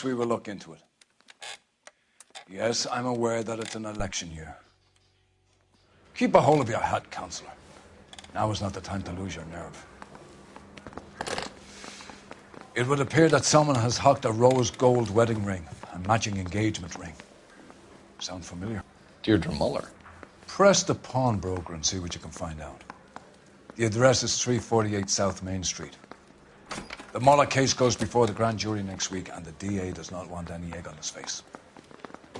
course we will look into it. Yes, I'm aware that it's an election year. Keep a hold of your hat, Councillor. Now is not the time to lose your nerve. It would appear that someone has hocked a rose gold wedding ring, a matching engagement ring. Sound familiar? Deirdre Muller. Press the pawnbroker and see what you can find out. The address is 348 South Main Street. The Muller case goes before the grand jury next week, and the DA does not want any egg on his face.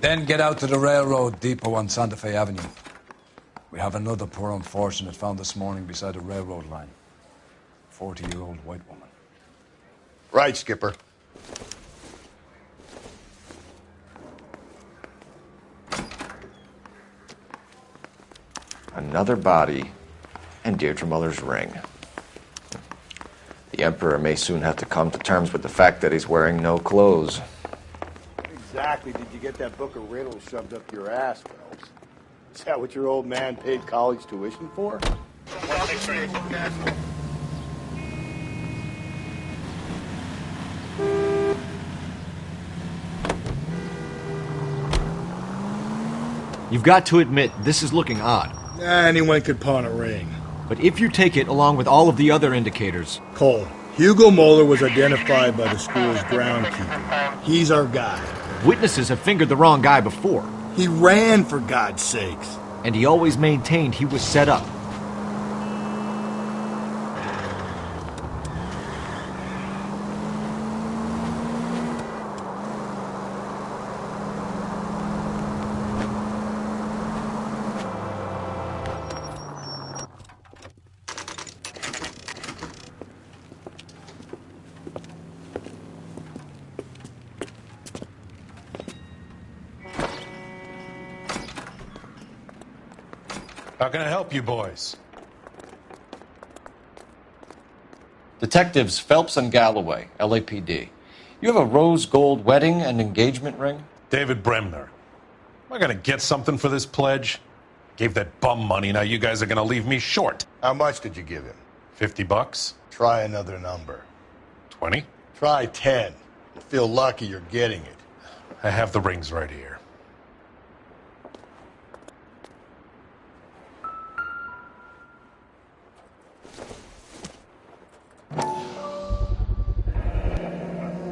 Then get out to the railroad depot on Santa Fe Avenue. We have another poor unfortunate found this morning beside a railroad line. 40-year-old white woman. Right, Skipper. Another body and Deirdre Muller's ring. The Emperor may soon have to come to terms with the fact that he's wearing no clothes. Exactly did you get that book of riddles shoved up your ass, Phelps? Is that what your old man paid college tuition for? You've got to admit, this is looking odd. Anyone could pawn a ring. But if you take it along with all of the other indicators... Cole, Hugo Muller was identified by the school's groundkeeper. He's our guy. Witnesses have fingered the wrong guy before. He ran, for God's sakes. And he always maintained he was set up. How can I help you boys? Detectives Phelps and Galloway, LAPD. You have a rose gold wedding and engagement ring? David Bremner. Am I going to get something for this pledge? Gave that bum money, now you guys are going to leave me short. How much did you give him? $50? Try another number. 20? Try 10. You'll feel lucky you're getting it. I have the rings right here.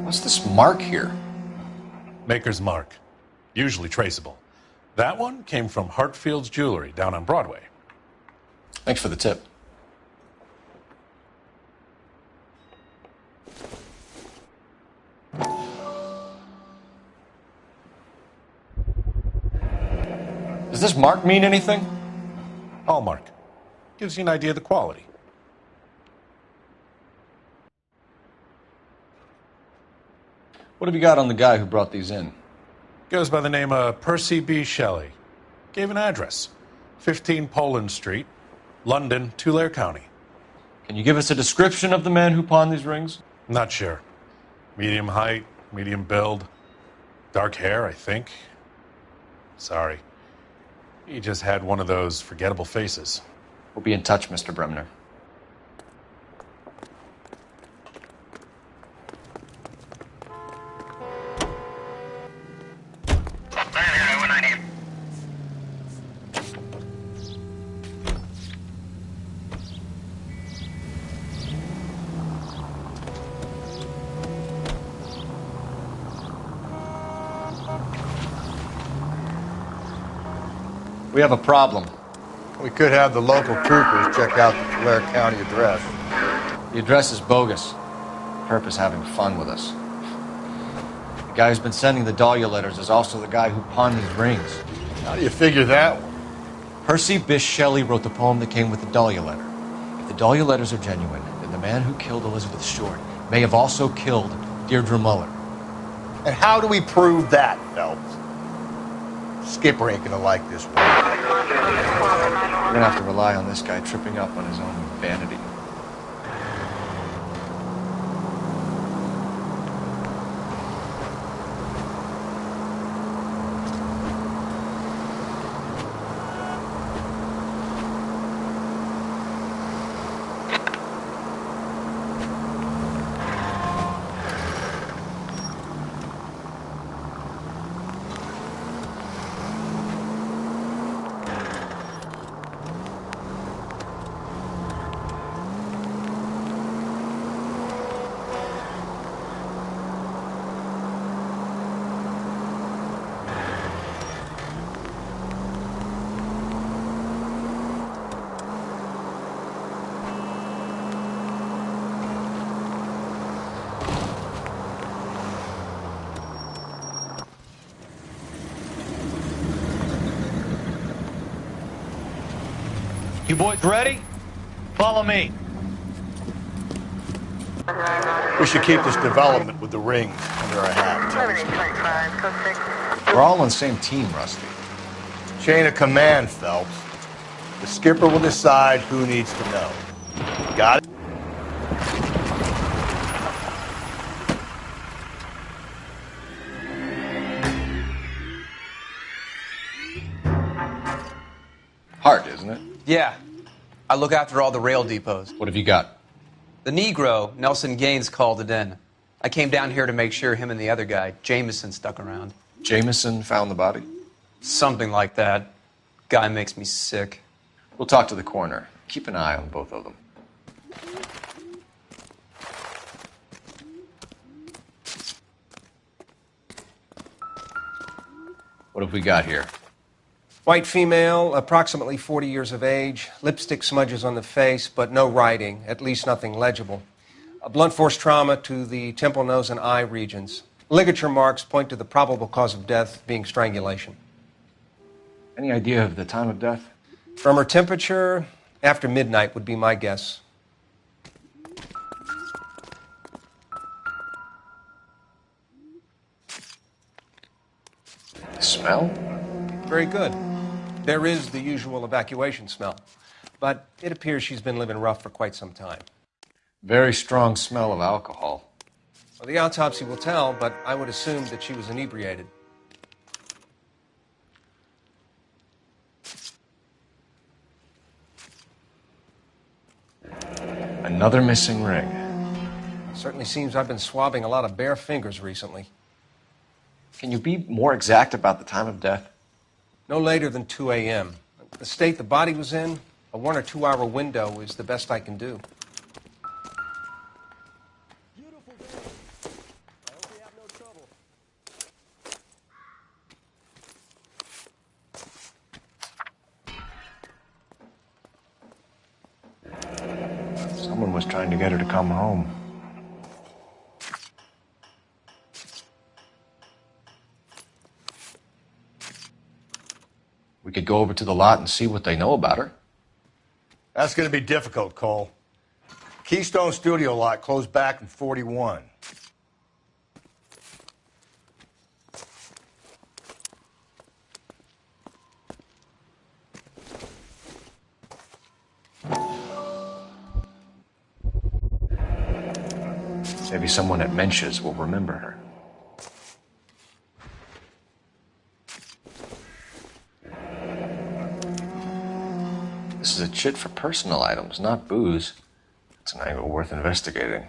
What's this mark here? Maker's mark. Usually traceable. That one came from Hartfield's Jewelry down on Broadway. Thanks for the tip. Does this mark mean anything? Hallmark. Gives you an idea of the quality. What have you got on the guy who brought these in? Goes by the name of Percy B. Shelley. Gave an address. 15 Poland Street, London, Tulare County. Can you give us a description of the man who pawned these rings? Not sure. Medium height, medium build. Dark hair, I think. Sorry. He just had one of those forgettable faces. We'll be in touch, Mr. Bremner. We have a problem. We could have the local troopers check out the Tulare County address. The address is bogus. Herp is having fun with us. The guy who's been sending the Dahlia letters is also the guy who pawned these rings. How do you figure that one? Percy Bysshe Shelley wrote the poem that came with the Dahlia letter. If the Dahlia letters are genuine, then the man who killed Elizabeth Short may have also killed Deirdre Muller. And how do we prove that, Phelps? Skipper ain't gonna like this one. We're gonna have to rely on this guy tripping up on his own vanity. You boys ready? Follow me. We should keep this development with the ring under our hat. We're all on the same team, Rusty. Chain of command, Phelps. The skipper will decide who needs to know. Got it? Hard, isn't it? Yeah. I look after all the rail depots. What have you got? The Negro, Nelson Gaines, called it in. I came down here to make sure him and the other guy, Jameson, stuck around. Jameson found the body? Something like that. Guy makes me sick. We'll talk to the coroner. Keep an eye on both of them. What have we got here? White female, approximately 40 years of age, lipstick smudges on the face, but no writing, at least nothing legible. A blunt force trauma to the temple, nose, and eye regions. Ligature marks point to the probable cause of death being strangulation. Any idea of the time of death? From her temperature, after midnight would be my guess. The smell? Very good. There is the usual evacuation smell, but it appears she's been living rough for quite some time. Very strong smell of alcohol. Well, the autopsy will tell, but I would assume that she was inebriated. Another missing ring. Certainly seems I've been swabbing a lot of bare fingers recently. Can you be more exact about the time of death? No later than 2 a.m. The state the body was in, a 1 or 2 hour window is the best I can do. Beautiful day. I hope we have no trouble. Someone was trying to get her to come home. We could go over to the lot and see what they know about her. That's going to be difficult, Cole. Keystone Studio lot closed back in 41. Maybe someone at Mensch's will remember her. This is a chit for personal items, not booze. It's an angle worth investigating.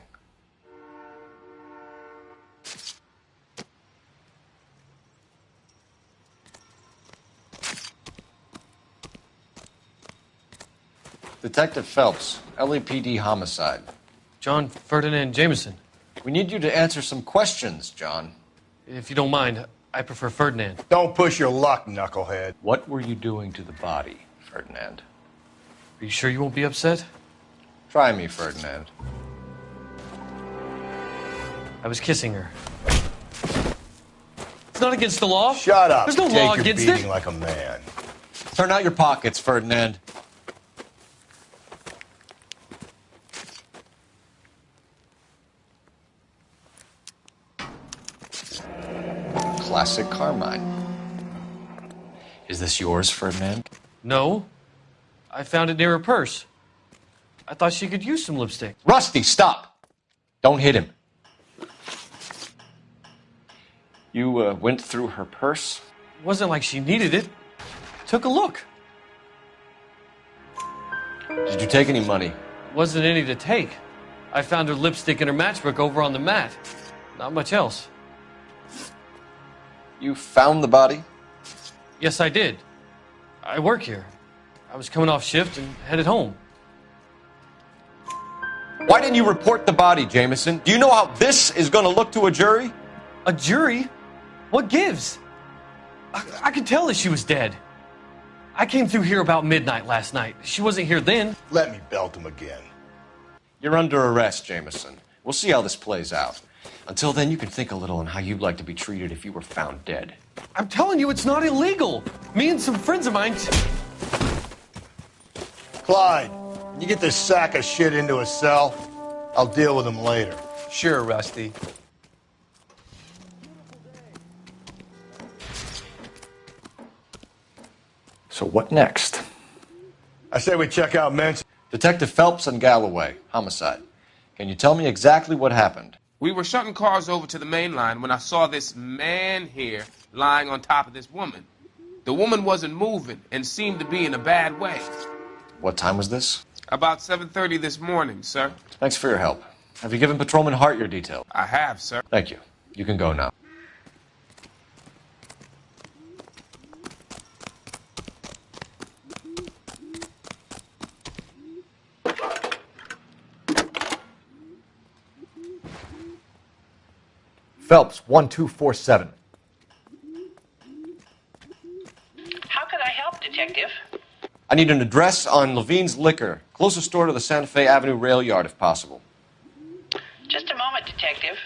Detective Phelps, LAPD homicide. John Ferdinand Jameson. We need you to answer some questions, John. If you don't mind, I prefer Ferdinand. Don't push your luck, knucklehead. What were you doing to the body, Ferdinand? Are you sure you won't be upset? Try me, Ferdinand. I was kissing her. It's not against the law. Shut up. There's no Take law your against beating it. like a man. Turn out your pockets, Ferdinand. Classic Carmine. Is this yours, Ferdinand? No. I found it near her purse. I thought she could use some lipstick. Rusty, stop! Don't hit him. You went through her purse? It wasn't like she needed it. Took a look. Did you take any money? Wasn't any to take. I found her lipstick and her matchbook over on the mat. Not much else. You found the body? Yes, I did. I work here. I was coming off shift and headed home. Why didn't you report the body, Jameson? Do you know how this is going to look to a jury? A jury? What gives? I could tell that she was dead. I came through here about midnight last night. She wasn't here then. Let me belt him again. You're under arrest, Jameson. We'll see how this plays out. Until then, you can think a little on how you'd like to be treated if you were found dead. I'm telling you, it's not illegal. Me and some friends of mine... Clyde, can you get this sack of shit into a cell? I'll deal with him later. Sure, Rusty. So what next? I say we check out Men's. Detective Phelps and Galloway, homicide. Can you tell me exactly what happened? We were shutting cars over to the main line when I saw this man here lying on top of this woman. The woman wasn't moving and seemed to be in a bad way. What time was this? About 7:30 this morning, sir. Thanks for your help. Have you given Patrolman Hart your details? I have, sir. Thank you. You can go now. Phelps, 1247. How could I help, Detective? I need an address on Levine's Liquor, closest store to the Santa Fe Avenue rail yard, if possible. Just a moment, Detective.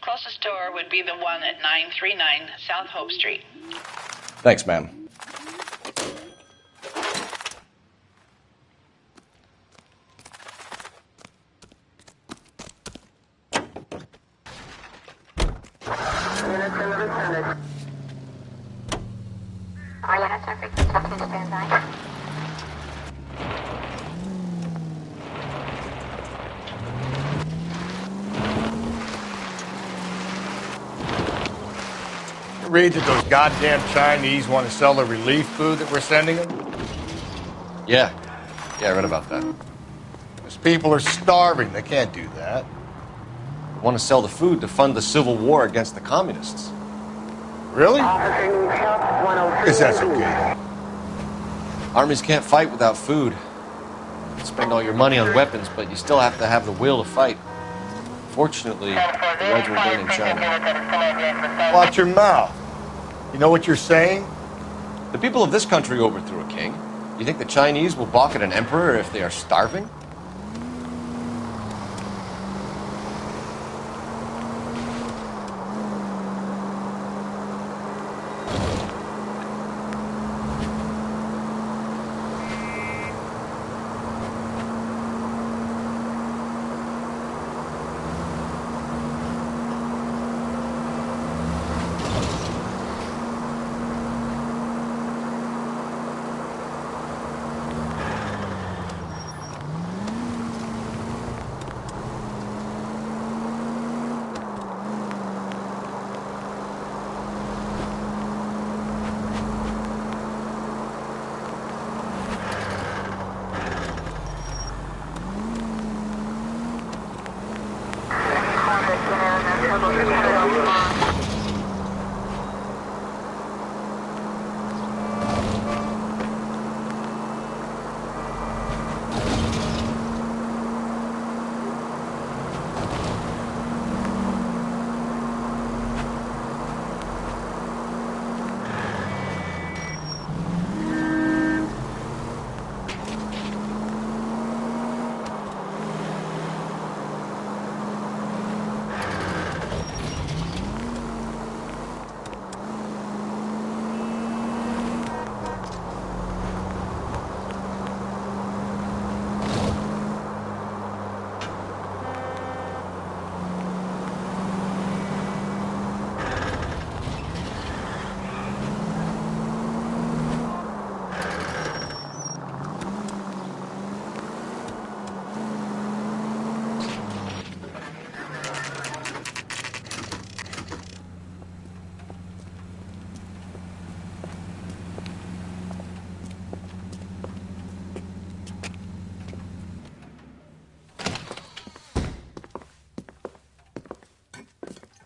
Closest store would be the one at 939 South Hope Street. Thanks, ma'am. Read that those goddamn Chinese want to sell the relief food that we're sending them? Yeah, I read about that. Those people are starving. They can't do that. They want to sell the food to fund the civil war against the communists. Really? Guess that's okay. Armies can't fight without food. You spend all your money on weapons, but you still have to have the will to fight. Fortunately, the Reds were winning China. Watch your mouth. You know what you're saying? The people of this country overthrew a king. You think the Chinese will balk at an emperor if they are starving?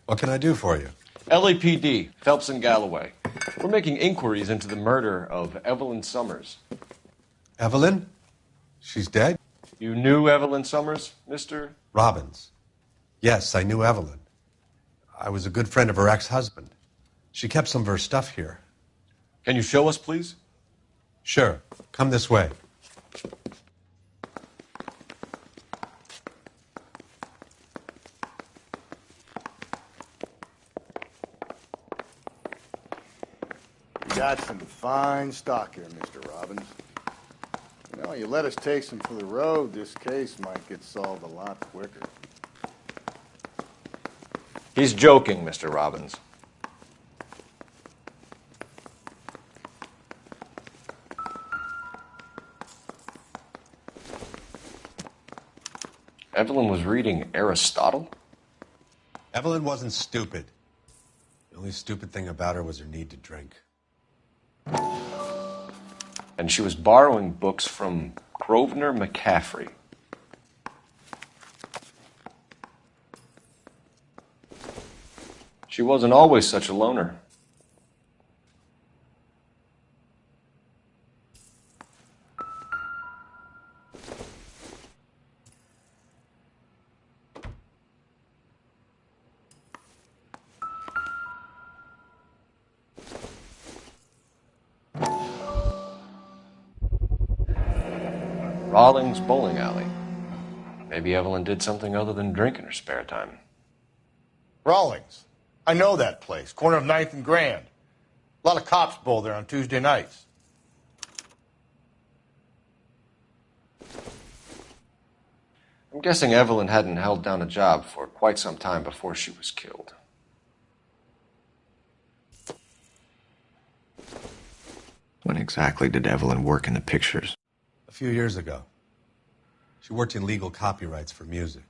What can I do for you? LAPD, Phelps and Galloway. We're making inquiries into the murder of Evelyn Summers. Evelyn? She's dead? You knew Evelyn Summers, Mr. Robbins. Yes, I knew Evelyn. I was a good friend of her ex-husband. She kept some of her stuff here. Can you show us, please? Sure. Come this way. You got some fine stock here, Mr. Robbins. Well, you let us take some for the road, this case might get solved a lot quicker. He's joking, Mr. Robbins. Evelyn was reading Aristotle? Evelyn wasn't stupid. The only stupid thing about her was her need to drink. And she was borrowing books from Grosvenor McCaffrey. She wasn't always such a loner. Rawlings Bowling Alley. Maybe Evelyn did something other than drink in her spare time. Rawlings. I know that place. Corner of 9th and Grand. A lot of cops bowl there on Tuesday nights. I'm guessing Evelyn hadn't held down a job for quite some time before she was killed. When exactly did Evelyn work in the pictures? A few years ago. She worked in legal copyrights for music.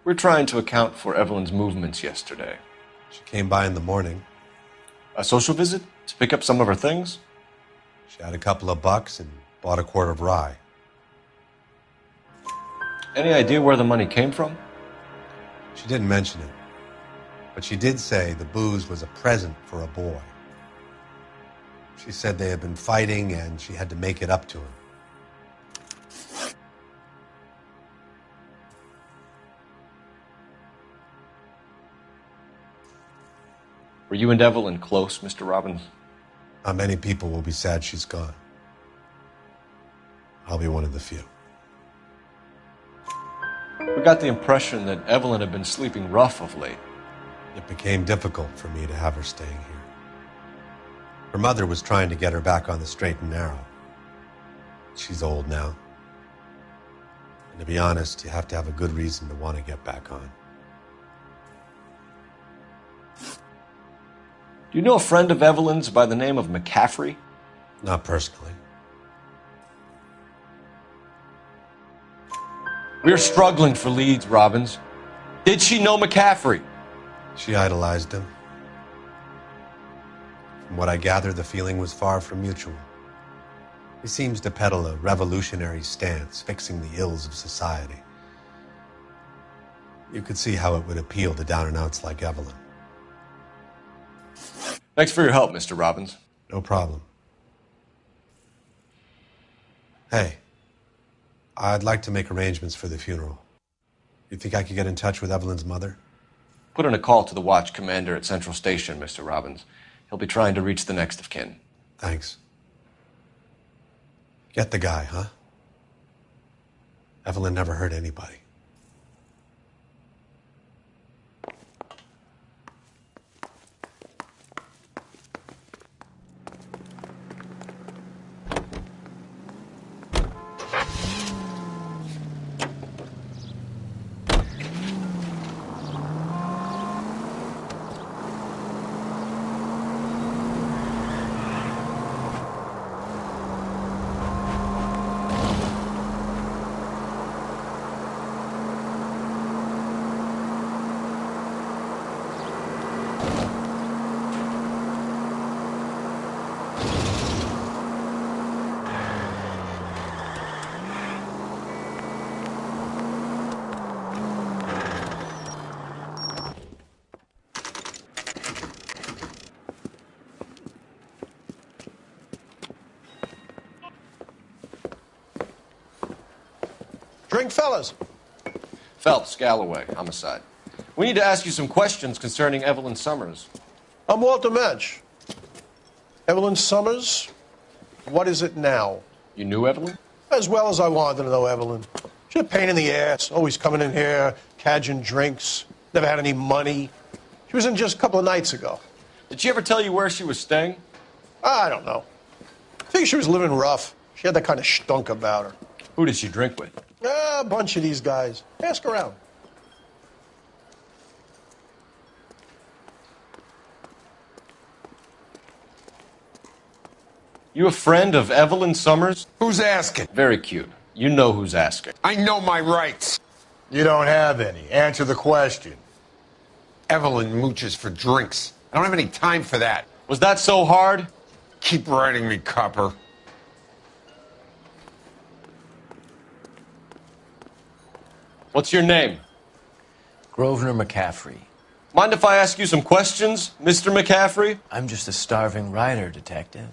We're trying to account for Evelyn's movements yesterday. She came by in the morning. A social visit? To pick up some of her things? She had a couple of bucks and bought a quart of rye. Any idea where the money came from? She didn't mention it. But she did say the booze was a present for a boy. She said they had been fighting and she had to make it up to him. Were you and Evelyn close, Mr. Robbins? Not many people will be sad she's gone. I'll be one of the few. We got the impression that Evelyn had been sleeping rough of late. It became difficult for me to have her staying here. Her mother was trying to get her back on the straight and narrow. She's old now. And to be honest, you have to have a good reason to want to get back on. Do you know a friend of Evelyn's by the name of McCaffrey? Not personally. We're struggling for leads, Robbins. Did she know McCaffrey? She idolized him. From what I gather, the feeling was far from mutual. He seems to peddle a revolutionary stance, fixing the ills of society. You could see how it would appeal to down-and-outs like Evelyn. Thanks for your help, Mr. Robbins. No problem. Hey, I'd like to make arrangements for the funeral. You think I could get in touch with Evelyn's mother? Put in a call to the watch commander at Central Station, Mr. Robbins. He'll be trying to reach the next of kin. Thanks. Get the guy, huh? Evelyn never hurt anybody. Drink, fellas. Phelps, Galloway, homicide. We need to ask you some questions concerning Evelyn Summers. I'm Walter Mensch. Evelyn Summers? What is it now? You knew Evelyn? As well as I wanted to know Evelyn. She's a pain in the ass, always coming in here, cadging drinks, never had any money. She was in just a couple of nights ago. Did she ever tell you where she was staying? I don't know. I think she was living rough. She had that kind of stunk about her. Who did she drink with? A bunch of these guys. Ask around. You a friend of Evelyn Summers? Who's asking? Very cute. You know who's asking. I know my rights. You don't have any. Answer the question. Evelyn mooches for drinks. I don't have any time for that. Was that so hard? Keep writing me, copper. What's your name? Grosvenor McCaffrey. Mind if I ask you some questions, Mr. McCaffrey? I'm just a starving writer, Detective.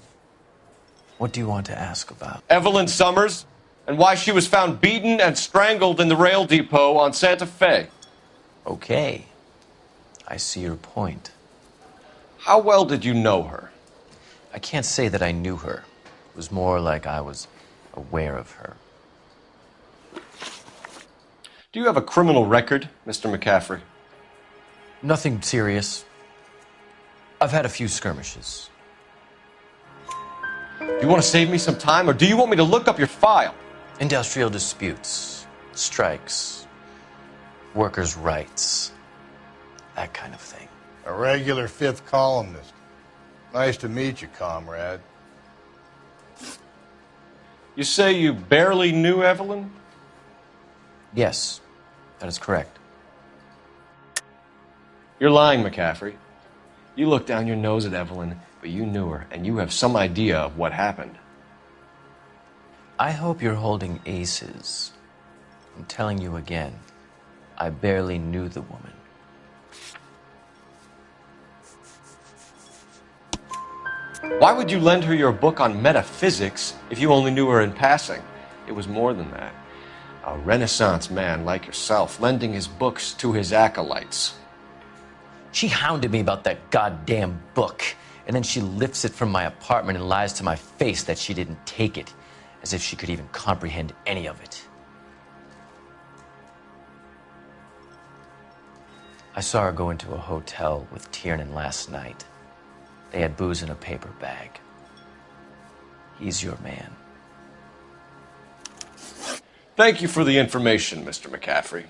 What do you want to ask about? Evelyn Summers, and why she was found beaten and strangled in the rail depot on Santa Fe. Okay. I see your point. How well did you know her? I can't say that I knew her. It was more like I was aware of her. Do you have a criminal record, Mr. McCaffrey? Nothing serious. I've had a few skirmishes. Do you want to save me some time, or do you want me to look up your file? Industrial disputes, strikes, workers' rights, that kind of thing. A regular fifth columnist. Nice to meet you, comrade. You say you barely knew Evelyn? Yes, that is correct. You're lying, McCaffrey. You looked down your nose at Evelyn, but you knew her, and you have some idea of what happened. I hope you're holding aces. I'm telling you again, I barely knew the woman. Why would you lend her your book on metaphysics if you only knew her in passing? It was more than that. A Renaissance man like yourself lending his books to his acolytes. She hounded me about that goddamn book, and then she lifts it from my apartment and lies to my face that she didn't take it, as if she could even comprehend any of it. I saw her go into a hotel with Tiernan last night. They had booze in a paper bag. He's your man. Thank you for the information, Mr. McCaffrey.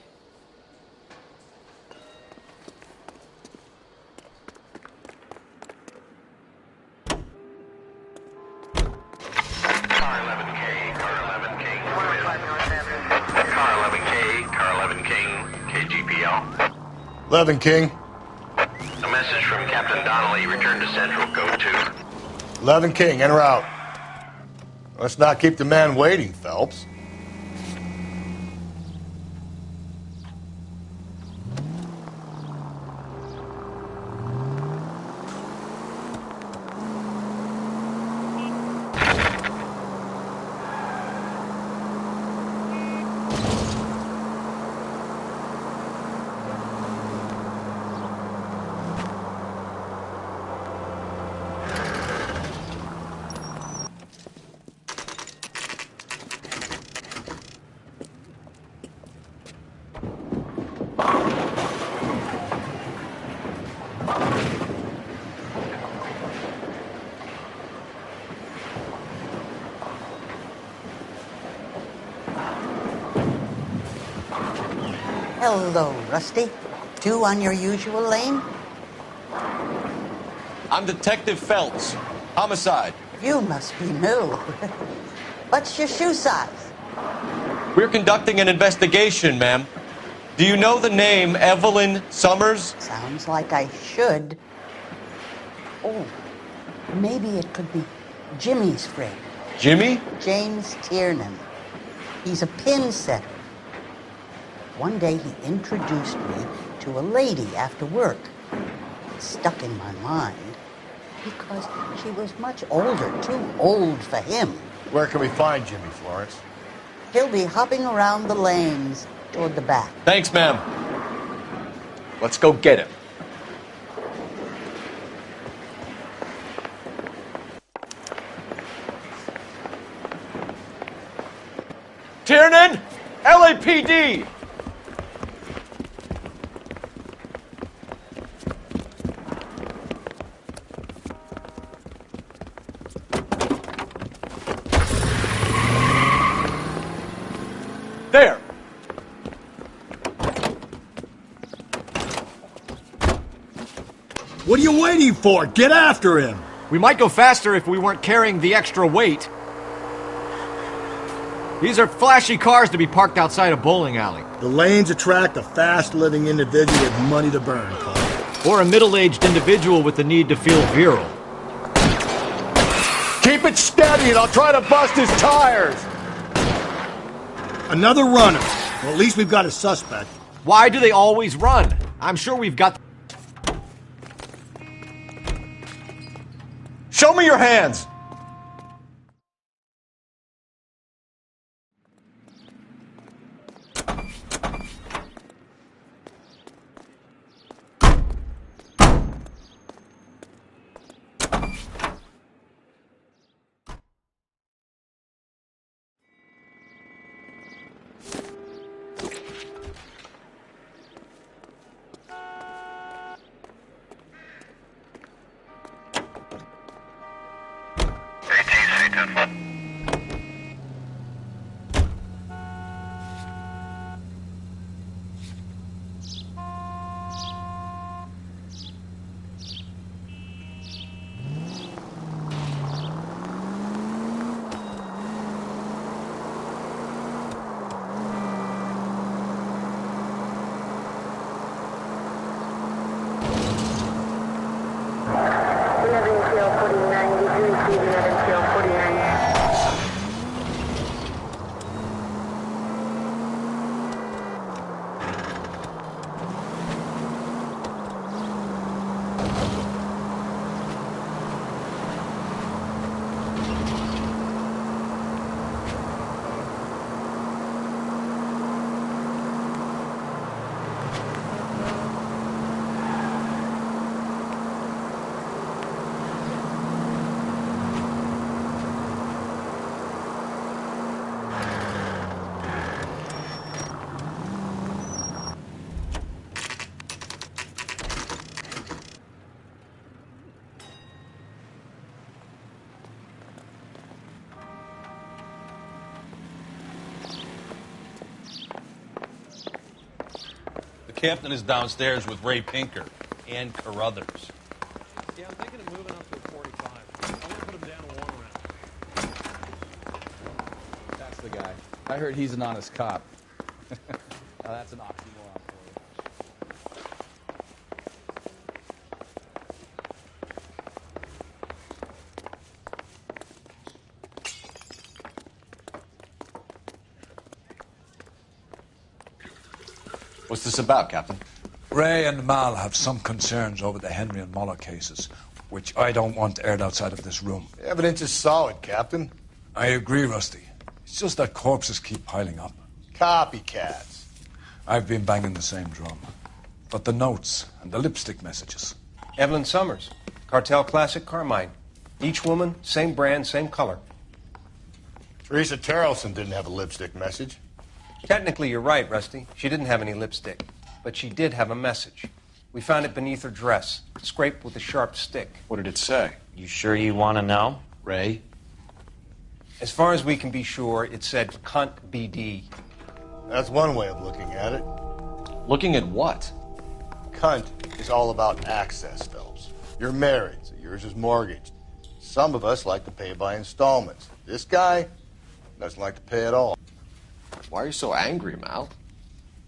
Car 11 King, KGPL. 11 King. A message from Captain Donnelly. Return to Central, code 2. 11 King, en route. Let's not keep the man waiting, Phelps. Hello, Rusty. Two on your usual lane? I'm Detective Phelps. Homicide. You must be new. What's your shoe size? We're conducting an investigation, ma'am. Do you know the name Evelyn Summers? Sounds like I should. Oh, maybe it could be Jimmy's friend. Jimmy? James Tiernan. He's a pin setter. One day he introduced me to a lady after work. It stuck in my mind because she was much older, too old for him. Where can we find Jimmy, Florence? He'll be hopping around the lanes toward the back. Thanks, ma'am. Let's go get him. Tiernan! LAPD! There! What are you waiting for? Get after him! We might go faster if we weren't carrying the extra weight. These are flashy cars to be parked outside a bowling alley. The lanes attract a fast-living individual with money to burn, Paul. Or a middle-aged individual with the need to feel virile. Keep it steady and I'll try to bust his tires. Another runner. Well, at least we've got a suspect. Why do they always run? I'm sure we've got... Show me your hands! The captain is downstairs with Ray Pinker and Carruthers. Yeah, I'm thinking of moving up to a 45. I want to put him down a one round. That's the guy. I heard he's an honest cop. Now that's an oxymoron for you. What's this about, Captain? Ray and Mal have some concerns over the Henry and Muller cases, which I don't want aired outside of this room. The evidence is solid, Captain. I agree, Rusty. It's just that corpses keep piling up. Copycats. I've been banging the same drum. But the notes and the lipstick messages. Evelyn Summers, Cartel Classic Carmine. Each woman, same brand, same color. Teresa Terrelson didn't have a lipstick message. Technically, you're right, Rusty. She didn't have any lipstick. But she did have a message. We found it beneath her dress, scraped with a sharp stick. What did it say? You sure you want to know? Ray? As far as we can be sure, it said cunt BD. That's one way of looking at it. Looking at what? Cunt is all about access, Phelps. You're married, so yours is mortgaged. Some of us like to pay by installments. This guy doesn't like to pay at all. Why are you so angry, Mal?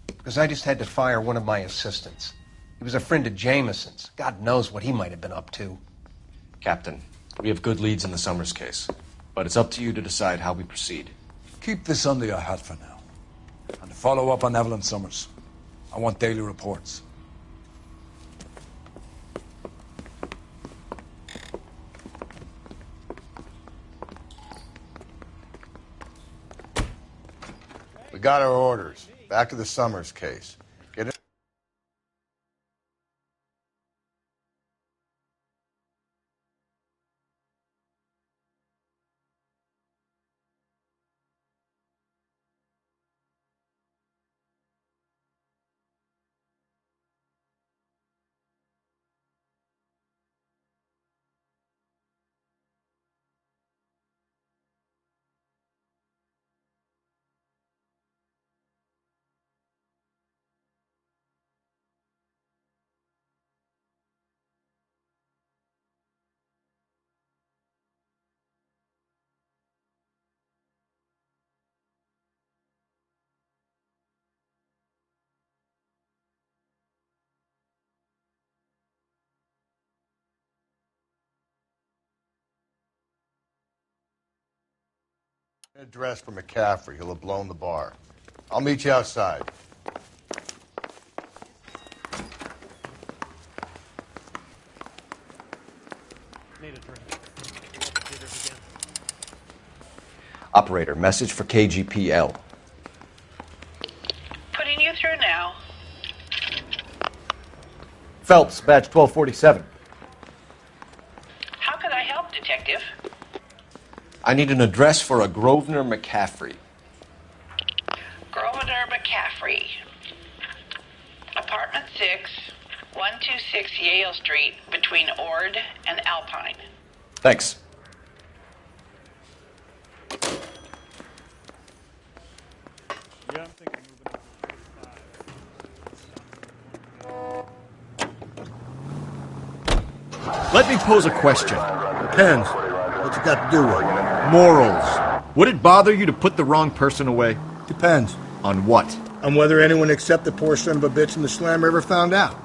Because I just had to fire one of my assistants. He was a friend of Jameson's. God knows what he might have been up to. Captain, we have good leads in the Summers case, but it's up to you to decide how we proceed. Keep this under your hat for now. And follow up on Evelyn Summers. I want daily reports. We got our orders. Back to the Summers case. Get it. Address for McCaffrey. He'll have blown the bar. I'll meet you outside. Need a drink. Operator, message for KGPL. Putting you through now. Phelps, badge 1247. How can I help, Detective? I need an address for a Grosvenor McCaffrey. Grosvenor McCaffrey. Apartment 6, 126 Yale Street, between Ord and Alpine. Thanks. Yeah, I'm thinking moving up to 45. Let me pose a question. Depends. What's it got to do with it? Morals. Would it bother you to put the wrong person away? Depends. On what? On whether anyone except the poor son of a bitch in the slammer ever found out.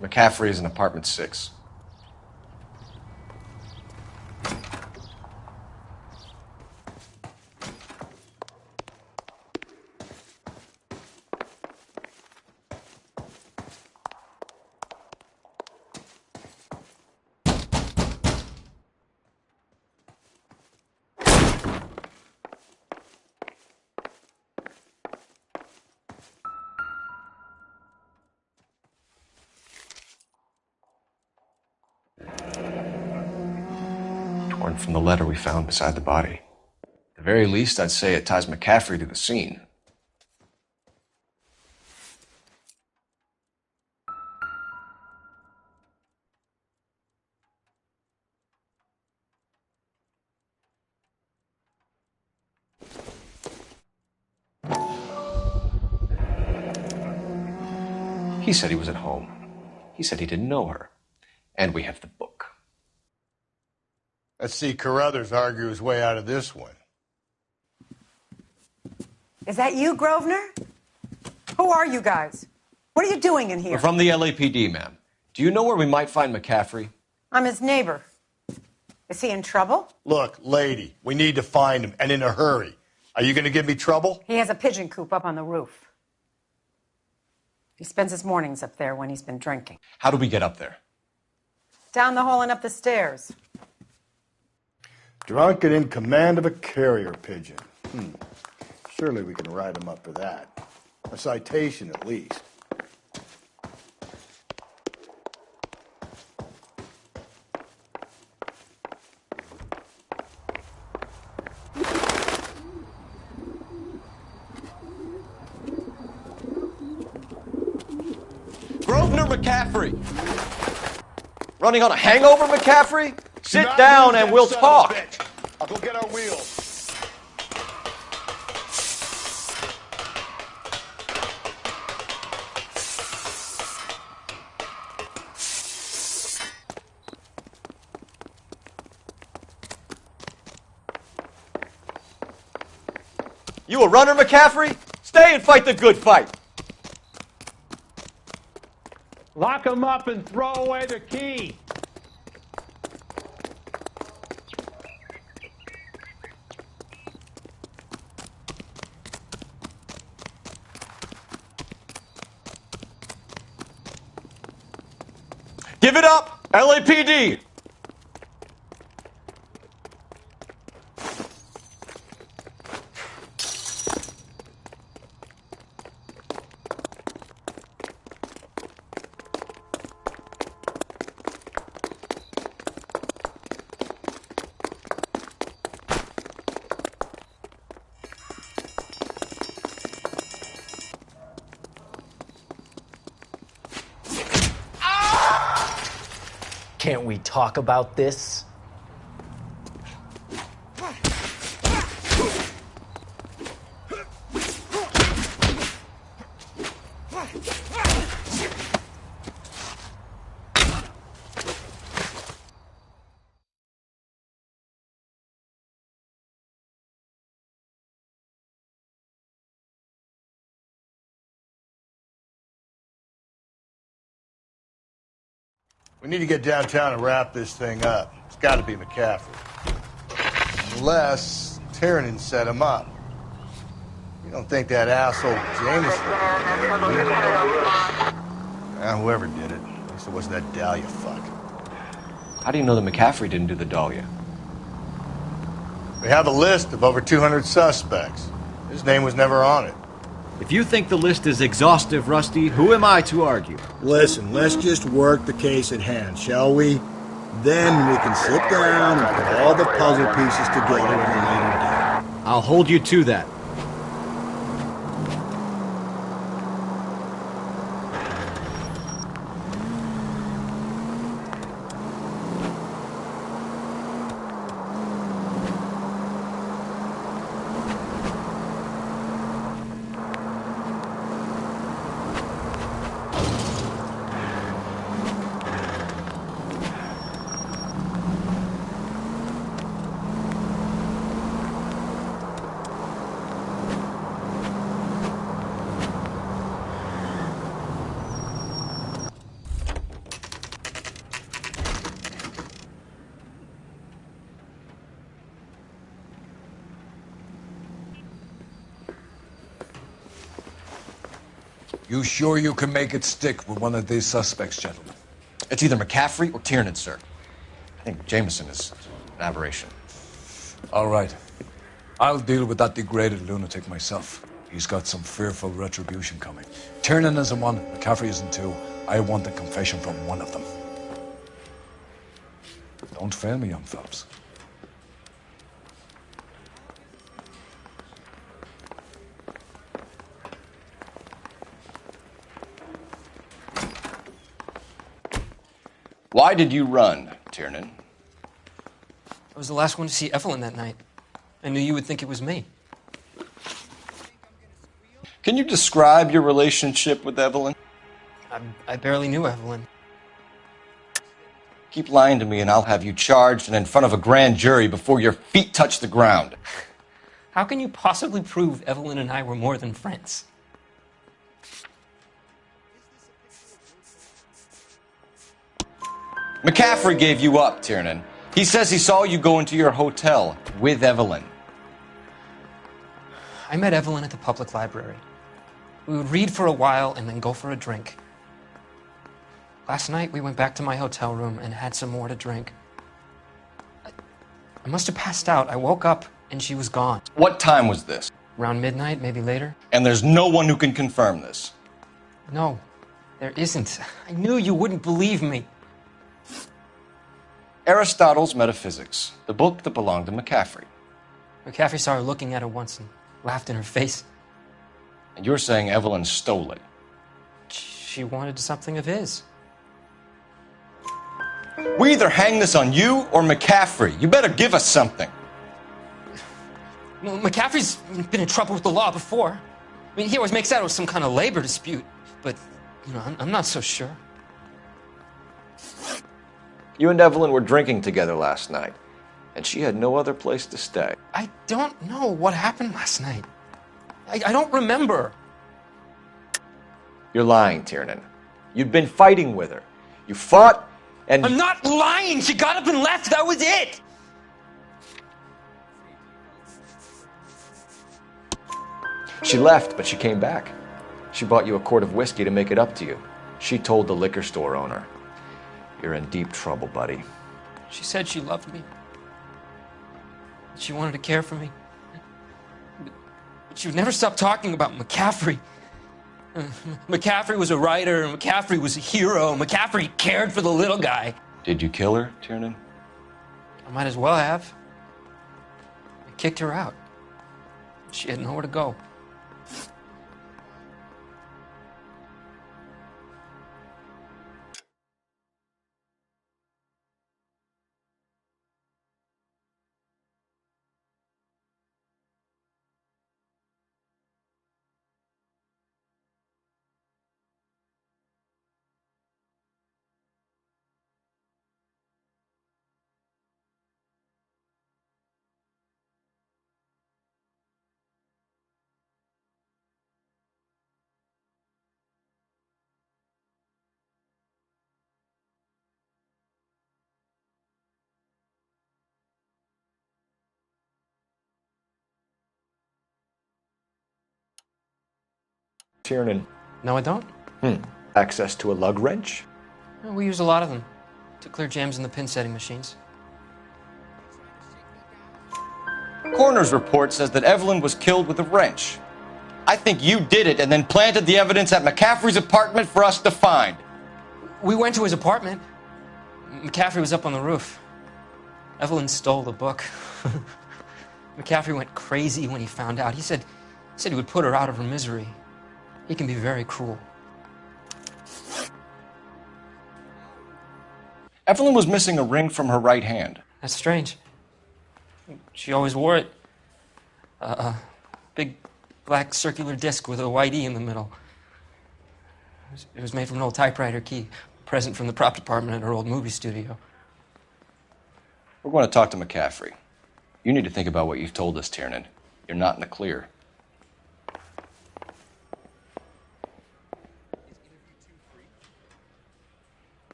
McCaffrey is in apartment 6. Torn from the letter we found beside the body. At the very least, I'd say it ties McCaffrey to the scene. He said he was at home. He said he didn't know her. And we have the book. Let's see Carruthers argue his way out of this one. Is that you, Grosvenor? Who are you guys? What are you doing in here? We're from the LAPD, ma'am. Do you know where we might find McCaffrey? I'm his neighbor. Is he in trouble? Look, lady, we need to find him, and in a hurry. Are you going to give me trouble? He has a pigeon coop up on the roof. He spends his mornings up there when he's been drinking. How do we get up there? Down the hall and up the stairs. Drunk and in command of a carrier pigeon. Surely we can write him up for that. A citation, at least. Grosvenor McCaffrey! Running on a hangover, McCaffrey? Sit down and we'll talk. I'll go get our wheels. You a runner, McCaffrey? Stay and fight the good fight. Lock him up and throw away the key. Give it up! LAPD! Can't we talk about this? We need to get downtown and wrap this thing up. It's got to be McCaffrey. Unless Tiernan set him up. You don't think that asshole Jameson... whoever did it. At least it wasn't that Dahlia fuck. How do you know that McCaffrey didn't do the Dahlia? We have a list of over 200 suspects. His name was never on it. If you think the list is exhaustive, Rusty, who am I to argue? Listen, let's just work the case at hand, shall we? Then we can sit down and put all the puzzle pieces together at a later date. I'll hold you to that. You sure you can make it stick with one of these suspects, gentlemen? It's either McCaffrey or Tiernan, sir. I think Jameson is an aberration. All right. I'll deal with that degraded lunatic myself. He's got some fearful retribution coming. Tiernan isn't one, McCaffrey isn't two. I want a confession from one of them. Don't fail me, young Phelps. Why did you run, Tiernan? I was the last one to see Evelyn that night. I knew you would think it was me. Can you describe your relationship with Evelyn? I barely knew Evelyn. Keep lying to me and I'll have you charged and in front of a grand jury before your feet touch the ground. How can you possibly prove Evelyn and I were more than friends? McCaffrey gave you up, Tiernan. He says he saw you go into your hotel with Evelyn. I met Evelyn at the public library. We would read for a while and then go for a drink. Last night, we went back to my hotel room and had some more to drink. I must have passed out. I woke up and she was gone. What time was this? Around midnight, maybe later. And there's no one who can confirm this? No, there isn't. I knew you wouldn't believe me. Aristotle's Metaphysics, the book that belonged to McCaffrey. McCaffrey saw her looking at it once and laughed in her face. And you're saying Evelyn stole it? She wanted something of his. We either hang this on you or McCaffrey. You better give us something. Well, McCaffrey's been in trouble with the law before. I mean, he always makes out it was some kind of labor dispute. But, you know, I'm not so sure. You and Evelyn were drinking together last night, and she had no other place to stay. I don't know what happened last night. I don't remember. You're lying, Tiernan. You'd been fighting with her. You fought, and... I'm not lying! She got up and left! That was it! She left, but she came back. She bought you a quart of whiskey to make it up to you. She told the liquor store owner. You're in deep trouble, buddy. She said she loved me. She wanted to care for me. But she would never stop talking about McCaffrey. McCaffrey was a writer, and McCaffrey was a hero. McCaffrey cared for the little guy. Did you kill her, Tiernan? I might as well have. I kicked her out. She had nowhere to go. Tiernan. No, I don't. Access to a lug wrench? We use a lot of them to clear jams in the pin setting machines. Coroner's report says that Evelyn was killed with a wrench. I think you did it and then planted the evidence at McCaffrey's apartment for us to find. We went to his apartment. McCaffrey was up on the roof. Evelyn stole the book. McCaffrey went crazy when he found out. He said he would put her out of her misery. He can be very cruel. Evelyn was missing a ring from her right hand. That's strange. She always wore it. A big black circular disc with a white E in the middle. It was made from an old typewriter key, a present from the prop department at her old movie studio. We're going to talk to McCaffrey. You need to think about what you've told us, Tiernan. You're not in the clear.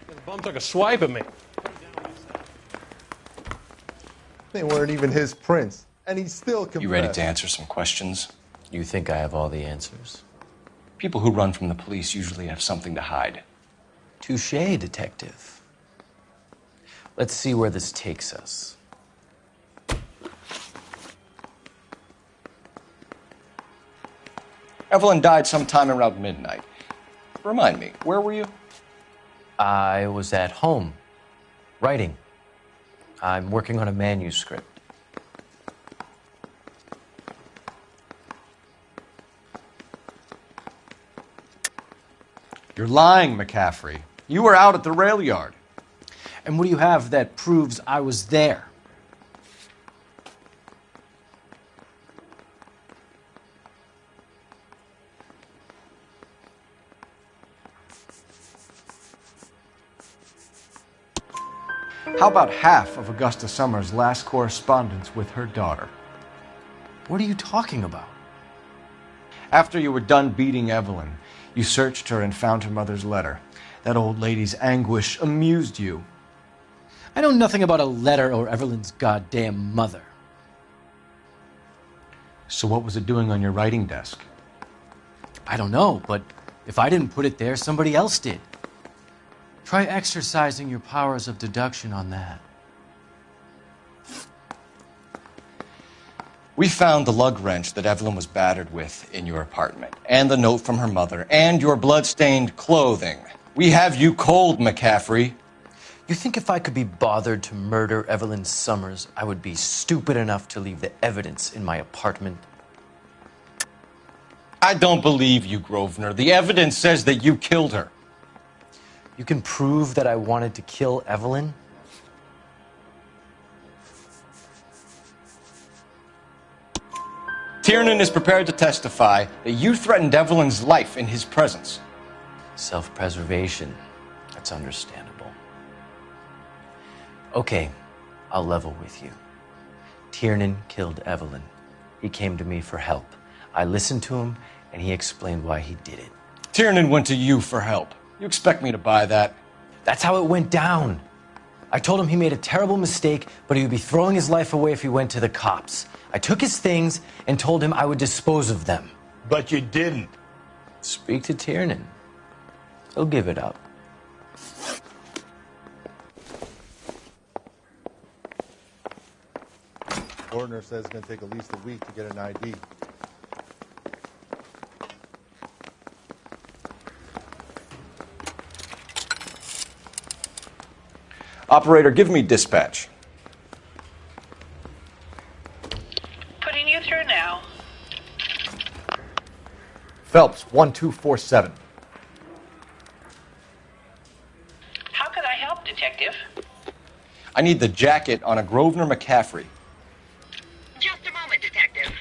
The bum took a swipe at me. They weren't even his prints, and he still confessed. You ready to answer some questions? You think I have all the answers? People who run from the police usually have something to hide. Touché, detective. Let's see where this takes us. Evelyn died sometime around midnight. Remind me, where were you? I was at home, writing. I'm working on a manuscript. You're lying, McCaffrey. You were out at the rail yard. And what do you have that proves I was there? How about half of Augusta Summers' last correspondence with her daughter? What are you talking about? After you were done beating Evelyn, you searched her and found her mother's letter. That old lady's anguish amused you. I know nothing about a letter or Evelyn's goddamn mother. So what was it doing on your writing desk? I don't know, but if I didn't put it there, somebody else did. Try exercising your powers of deduction on that. We found the lug wrench that Evelyn was battered with in your apartment, and the note from her mother, and your blood-stained clothing. We have you cold, McCaffrey. You think if I could be bothered to murder Evelyn Summers, I would be stupid enough to leave the evidence in my apartment? I don't believe you, Grosvenor. The evidence says that you killed her. You can prove that I wanted to kill Evelyn? Tiernan is prepared to testify that you threatened Evelyn's life in his presence. Self-preservation. That's understandable. Okay, I'll level with you. Tiernan killed Evelyn. He came to me for help. I listened to him, and he explained why he did it. Tiernan went to you for help. You expect me to buy that? That's how it went down. I told him he made a terrible mistake, but he would be throwing his life away if he went to the cops. I took his things and told him I would dispose of them. But you didn't. Speak to Tiernan. He'll give it up. Ordner says it's going to take at least a week to get an ID. Operator, give me dispatch. Putting you through now. Phelps, 1247. How could I help, Detective? I need the jacket on a Grosvenor McCaffrey. Just a moment, Detective.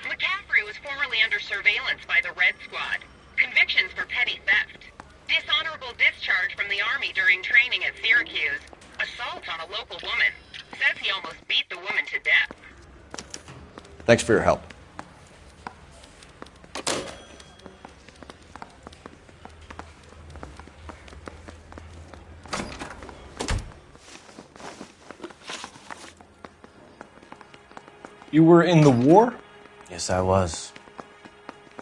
McCaffrey was formerly under surveillance by the Red Squad. Convictions for petty theft. Dishonorable discharge from the Army during training at Syracuse. Assault on a local woman. Says he almost beat the woman to death. Thanks for your help. You were in the war? Yes, I was.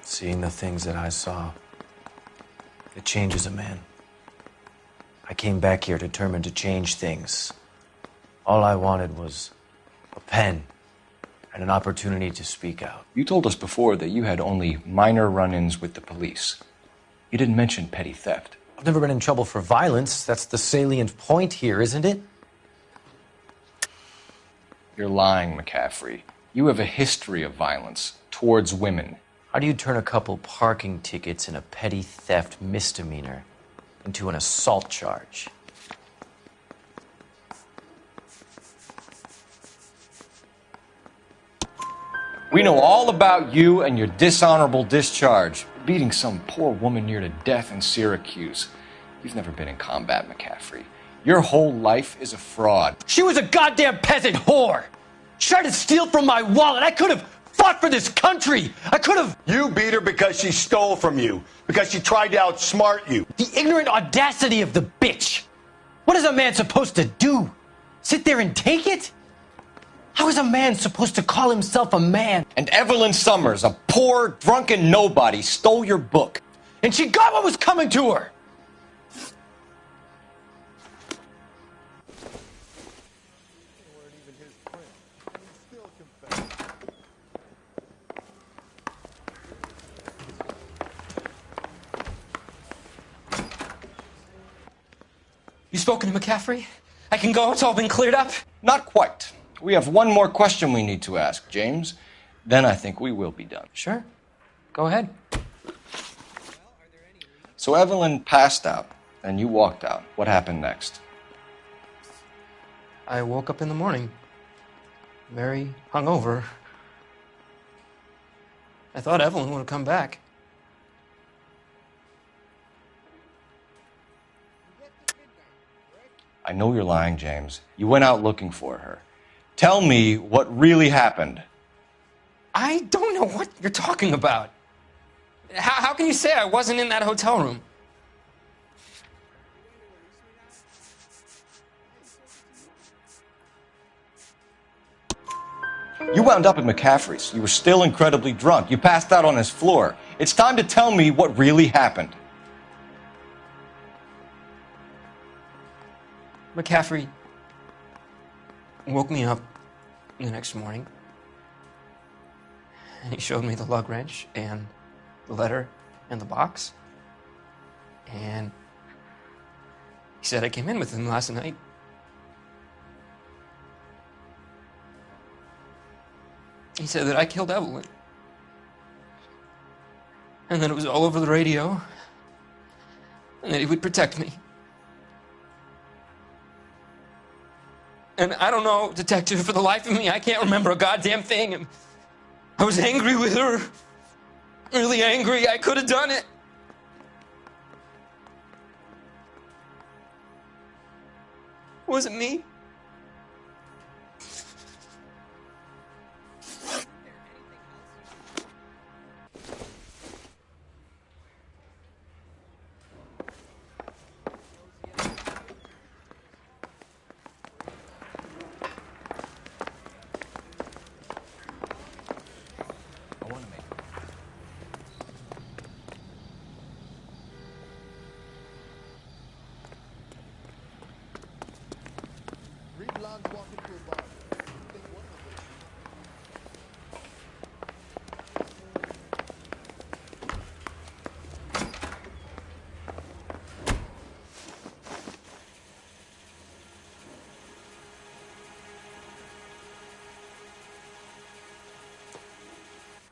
Seeing the things that I saw, it changes a man. I came back here determined to change things. All I wanted was a pen and an opportunity to speak out. You told us before that you had only minor run-ins with the police. You didn't mention petty theft. I've never been in trouble for violence. That's the salient point here, isn't it? You're lying, McCaffrey. You have a history of violence towards women. How do you turn a couple parking tickets and a petty theft misdemeanor into an assault charge? We know all about you and your dishonorable discharge, beating some poor woman near to death in Syracuse. You've never been in combat, McCaffrey. Your whole life is a fraud. She was a goddamn peasant whore! She tried to steal from my wallet. I could have fought for this country. I could have... You beat her because she stole from you. Because she tried to outsmart you. The ignorant audacity of the bitch. What is a man supposed to do? Sit there and take it? How is a man supposed to call himself a man? And Evelyn Summers, a poor, drunken nobody, stole your book. And she got what was coming to her. You spoken to McCaffrey? I can go? It's all been cleared up? Not quite. We have one more question we need to ask, James. Then I think we will be done. Sure. Go ahead. So Evelyn passed out, and you walked out. What happened next? I woke up in the morning, very hungover. I thought Evelyn would have come back. I know you're lying, James. You went out looking for her. Tell me what really happened. I don't know what you're talking about. How can you say I wasn't in that hotel room? You wound up at McCaffrey's. You were still incredibly drunk. You passed out on his floor. It's time to tell me what really happened. McCaffrey woke me up the next morning, and he showed me the lug wrench and the letter and the box, and he said I came in with him last night. He said that I killed Evelyn, and that it was all over the radio, and that he would protect me. And I don't know, Detective, for the life of me, I can't remember a goddamn thing. And I was angry with her. Really angry. I could have done it. Was it me?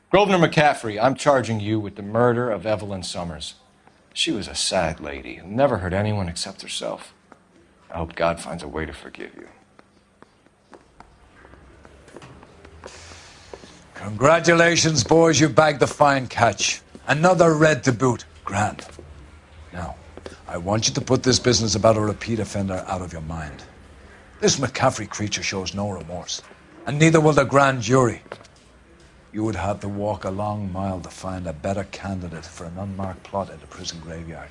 Grosvenor McCaffrey, I'm charging you with the murder of Evelyn Summers. She was a sad lady who never hurt anyone except herself. I hope God finds a way to forgive you. Congratulations, boys. You bagged the fine catch. Another red to boot. Grand. Now, I want you to put this business about a repeat offender out of your mind. This McCaffrey creature shows no remorse, and neither will the grand jury. You would have to walk a long mile to find a better candidate for an unmarked plot in the prison graveyard.